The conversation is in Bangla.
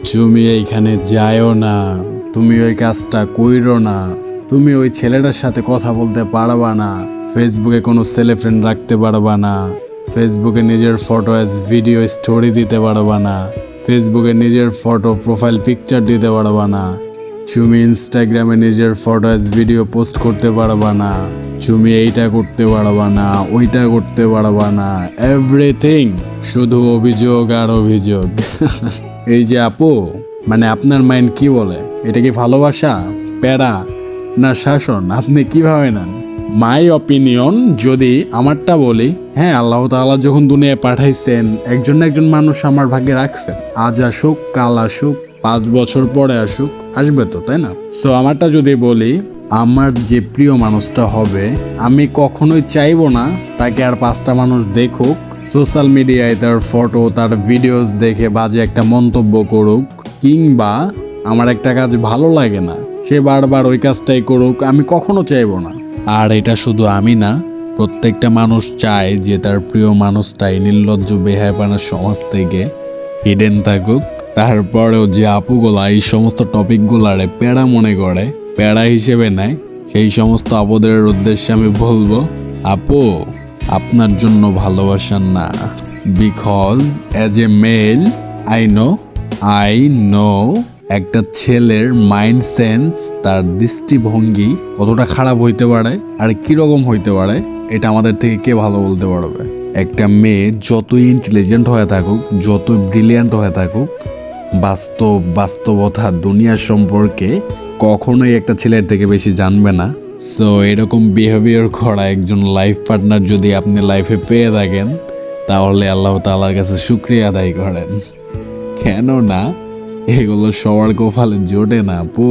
তুমি এইখানে যাইও না, তুমি ওই কাজটা কইরো না, তুমি ওই ছেলেটার সাথে কথা বলতে পারবা না, ফেসবুকে কোনো ছেলে ফ্রেন্ড রাখতে পারবা না, ফেসবুকে নিজের ফটো অ্যাজ ভিডিও স্টোরি দিতে পারবা না, ফেসবুকে নিজের ফটো প্রোফাইল পিকচার দিতে পারবা না, তুমি ইনস্টাগ্রামে নিজের ফটো অ্যাজ ভিডিও পোস্ট করতে পারবা না, তুমি এইটা করতে পারবা না, ওইটা করতে পারবা না, এভরিথিং শুধু অভিযোগ আর অভিযোগ। এই যে আপু, মানে আপনার মাইন্ড কি বলে? এটা কি ভালোবাসা, প্যারা, না শাসন? আপনি কিভাবে নেন? মাই অপিনিয়ন যদি আমারটা বলি, হ্যাঁ, আল্লাহ তাআলা যখন দুনিয়ায় পাঠাইছেন, একজন না একজন মানুষ আমার ভাগ্যে রাখছেন। আজ আসুক, কাল আসুক, 5 বছর পরে আসুক, আসবে তো, তাই না? সো আমারটা যদি বলি, আমার যে প্রিয় মানুষটা হবে, আমি কখনোই চাইবো না তাকে আর 5টা মানুষ দেখুক, সোশ্যাল মিডিয়ায় তার ফটো, তার ভিডিওস দেখে বাজে একটা মন্তব্য করুক, কিংবা আমার একটা কাজ ভালো লাগে না, সে বারবার ওই কাজটাই করুক, আমি কখনো চাইবো না। আর এটা শুধু আমি না, প্রত্যেকটা মানুষ চায় যে তার প্রিয় মানুষটাই নির্লজ্জ বেহায়াপনার সমাজ থেকে হিডেন থাকুক। তারপরেও যে আপুগুলা এই সমস্ত টপিকগুলারে প্যারা মনে করে, প্যারা হিসেবে নেয়, সেই সমস্ত আপুদের উদ্দেশ্যে আমি বলবো, আপু, আপনার জন্য ভালোবাসা না। Because as a male I know একটা ছেলের মাইন্ড সেন্স, তার দৃষ্টিভঙ্গি কতটা খারাপ হইতে পারে আর কিরকম হইতে পারে, এটা আমাদের থেকে কে ভালো বলতে পারবে? একটা মেয়ে যতই ইন্টেলিজেন্ট হয়ে থাকুক, যতই ব্রিলিয়ান্ট হয়ে থাকুক, বাস্তবতা দুনিয়ার সম্পর্কে কখনোই একটা ছেলের থেকে বেশি জানবে না। সো এরকম বিহেভিয়ার করা একজন লাইফ পার্টনার যদি আপনি লাইফে পেয়ে থাকেন, তাহলে আল্লাহ তাআলার কাছে শুকরিয়া আদায় করেন, কেন না এগুলো সবার কপালে জোটে না আপু।